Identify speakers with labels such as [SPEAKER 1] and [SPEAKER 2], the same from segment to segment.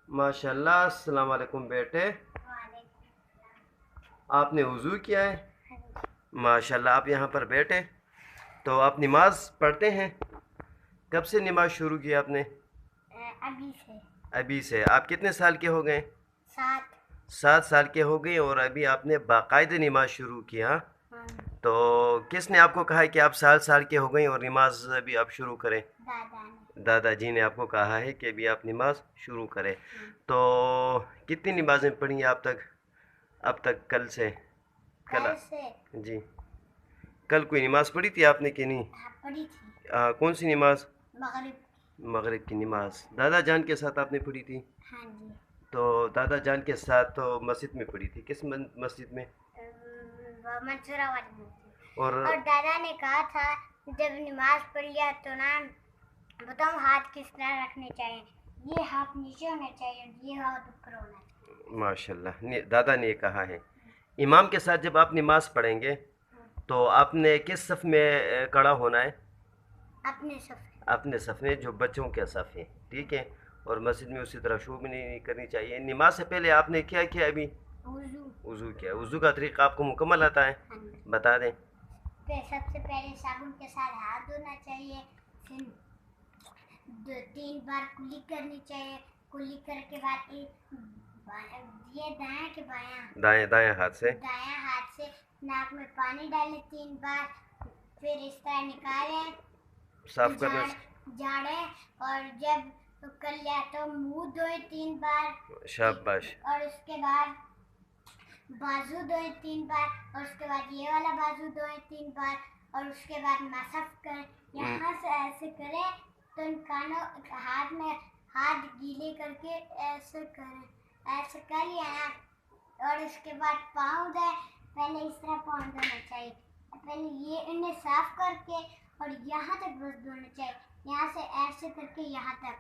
[SPEAKER 1] माशाल्लाह। अस्सलाम वालेकुम बेटे। आपने वज़ू किया है? माशाल्लाह। आप यहाँ पर बैठे तो आप नमाज पढ़ते हैं? कब से नमाज शुरू की आपने?
[SPEAKER 2] अभी से।
[SPEAKER 1] अभी से। आप कितने साल के हो गए?
[SPEAKER 2] 7।
[SPEAKER 1] 7 साल के हो गए और अभी आपने बाकायदे नमाज शुरू किया।
[SPEAKER 2] हाँ।
[SPEAKER 1] तो किसने आपको कहा है कि आप 7 साल के हो गए और नमाज अभी आप शुरू करें?
[SPEAKER 2] दादा ने।
[SPEAKER 1] दादाजी ने आपको कहा है कि अभी आप नमाज शुरू करें। तो कितनी नमाज़ें पढ़ी हैं आप तक अब तक कल से?
[SPEAKER 2] कल से
[SPEAKER 1] जी। कल कोई नमाज पढ़ी थी आपने कि नहीं?
[SPEAKER 2] हाँ, पढ़ी थी।
[SPEAKER 1] कौन सी नमाज?
[SPEAKER 2] मगरिब।
[SPEAKER 1] मगरिब की नमाज दादा जान के साथ आपने पढ़ी थी?
[SPEAKER 2] हाँ जी।
[SPEAKER 1] तो दादा जान के साथ तो मस्जिद में पढ़ी थी। किस मस्जिद में?
[SPEAKER 2] मंसूरा वाली मस्जिद।
[SPEAKER 1] और
[SPEAKER 2] और दादा ने कहा था जब नमाज पढ़ लिया तो ना बताओ हाथ किस तरह रखने चाहिए। ये हाथ नीचे होना चाहिए, ये हाथ ऊपर होना चाहिए।
[SPEAKER 1] माशाल्लाह दादा ने कहा है। इमाम के साथ जब आप नमाज पढ़ेंगे तो आपने किस सफ़ में खड़ा होना है?
[SPEAKER 2] अपने सफ़े।
[SPEAKER 1] अपने सफ़ में, जो बच्चों के सफ़ है, ठीक है। और मस्जिद में उसी तरह शू भी नहीं करनी चाहिए। नमाज से पहले आपने क्या किया? अभी वज़ू किया। वज़ू का तरीक़ा आपको मुकम्मल आता है? बता दें।
[SPEAKER 2] सबसे पहले साबुन के साथ हाथ धोना चाहिए, फिर 2-3 बार कुली करनी चाहिए। कुली करके बाद ये दाएं के बायां,
[SPEAKER 1] दाएं हाथ से
[SPEAKER 2] नाक में पानी डालें 3 बार, फिर इस तरह निकालें,
[SPEAKER 1] साफ करना।
[SPEAKER 2] झाड़ें और जब कर लिया तो मुंह धोए 3 बार।
[SPEAKER 1] शाबाश।
[SPEAKER 2] और उसके बाद बाजू धोए 3 बार, और उसके बाद ये वाला बाजू धोए 3 बार, और उसके बाद मसफ कर यहाँ से ऐसे करें तो इन कानों हाथ में हाथ गीले करके ऐसे करें। ऐसे कर लिया ना, और उसके बाद पाँव धोए। पहले इस तरह पाँव धोना चाहिए, पहले ये इन्हें साफ करके और यहाँ तक बस धोना चाहिए, यहाँ से ऐसे करके यहाँ तक।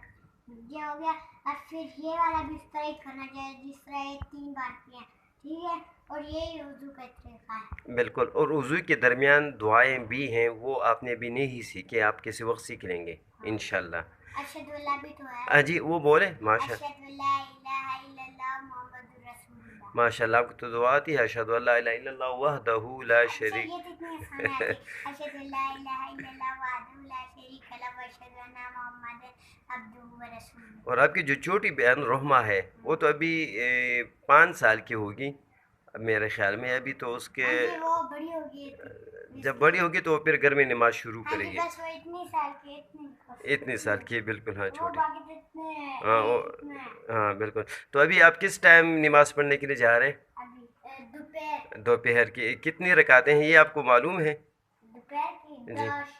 [SPEAKER 2] ये हो गया। और फिर ये वाला भी इस तरह ही करना चाहिए जिस तरह ये 3 बार किया, ठीक है। और यही वज़ू का तरीक़ा है। बिल्कुल।
[SPEAKER 1] और वज़ू के दरमियान दुआएं भी हैं, वो आपने भी नहीं सीखी, आप किसी वक्त सीख लेंगे इंशाल्लाह।
[SPEAKER 2] अशहदु अल्लाह भी तो है।
[SPEAKER 1] हाँ जी, वो बोले।
[SPEAKER 2] अशहदु अल्ला इलाहा इल्लल्लाह मुहम्मदुर रसूलुल्लाह।
[SPEAKER 1] माशाल्लाह। आपको तो दुआ आती है, अशहदु अल्ला इलाहा इल्लल्लाह वहदहू ला शरीक।
[SPEAKER 2] ये कितनी आसान है। अशहदु अल्ला इलाहा इल्लल्लाह वहदहू ला शरीक लहू व अशहदु अन्ना मुहम्मदन अब्दुहु व रसूलुहु।
[SPEAKER 1] और आपकी जो छोटी बहन रोहमा है वो तो अभी 5 साल की होगी मेरे ख्याल में। अभी तो उसके
[SPEAKER 2] वो बड़ी होगी,
[SPEAKER 1] जब बड़ी होगी तो वो फिर घर में नमाज शुरू करेगी।
[SPEAKER 2] बस वो
[SPEAKER 1] इतनी साल की है, बिल्कुल। हाँ, छोटी।
[SPEAKER 2] हाँ
[SPEAKER 1] हाँ हाँ बिल्कुल। तो अभी आप किस टाइम नमाज पढ़ने के लिए जा रहे हैं?
[SPEAKER 2] दोपहर।
[SPEAKER 1] दोपहर की कितनी रकातें हैं ये आपको मालूम है?
[SPEAKER 2] दोपहर की
[SPEAKER 1] जी।
[SPEAKER 2] 10।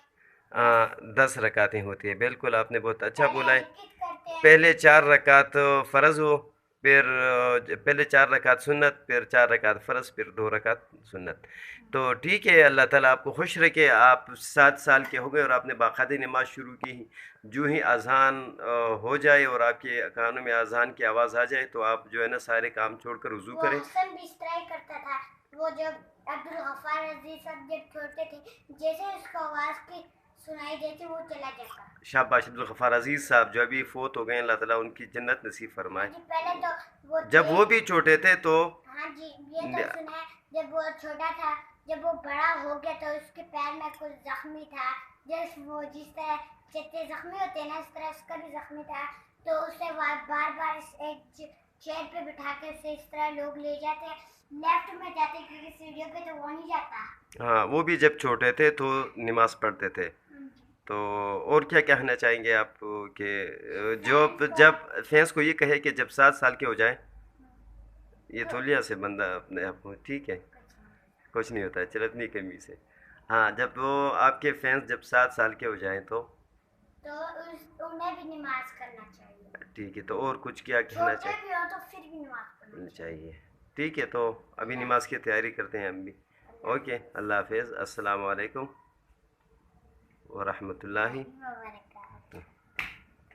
[SPEAKER 1] 10 रकातें होती है। बिल्कुल, आपने बहुत अच्छा बोला है। पहले 4 रकात फ़र्ज़ हो, फिर पहले 4 रकात सुन्नत, फिर 4 रकात फ़र्ज़, फिर 2 रकात सुन्नत। तो ठीक है, अल्लाह ताला आपको खुश रखे। आप 7 साल के हो गए और आपने बाकायदे नमाज शुरू की। जो ही अज़ान हो जाए और आपके कानों में अज़ान की आवाज़ आ जाए तो आप जो है ना सारे काम छोड़कर वज़ू करें।
[SPEAKER 2] हसन भी इस तरह ही करता था। वो जब अब्दुल गफ्फार अजीज साहब जब छोटे थे, जैसे उसको आवाज़ की सुनाई देती वो चला जाता।
[SPEAKER 1] शाबाश। अब्दुल गफ्फार अजीज़ साहब जो अभी फ़ौत हो गए, अल्लाह ताला उनकी जन्नत नसीब फरमाए।
[SPEAKER 2] पहले तो
[SPEAKER 1] जब वो भी छोटे थे तो
[SPEAKER 2] हाँ जी, ये तो सुना है। जब वो छोटा था, जब वो बड़ा हो गया तो उसके पैर में कुछ जख्मी था, जिस तरह चेते जख्मी होते हैं ना, इस तरह उसका भी जख्मी था। तो उसे बार बार एक चेयर पे बिठा के उसे इस तरह लोग ले जाते, लेफ्ट में जाते क्योंकि सीढ़ियों पे तो वो नहीं जाता।
[SPEAKER 1] हाँ, वो भी जब छोटे थे तो नमाज पढ़ते थे। तो और क्या कहना चाहेंगे आप कि जब फैंस को ये कहे कि जब 7 साल के हो जाए, ये थोलिया से बंदा अपने आप को, ठीक है, कुछ नहीं होता है, चलो इतनी कमी से। हाँ, जब वो आपके फैंस जब 7 साल के हो जाएं तो
[SPEAKER 2] उन्हें भी नमाज करना चाहिए।
[SPEAKER 1] ठीक है। तो और कुछ क्या कहना चाहिए?
[SPEAKER 2] भी हो तो फिर भी नमाज पढ़नी
[SPEAKER 1] चाहिए। ठीक है, तो अभी नमाज की तैयारी करते हैं हम भी। ओके, अल्लाह हाफिज़। अस्सलाम वालेकुम व रहमतुल्लाहि।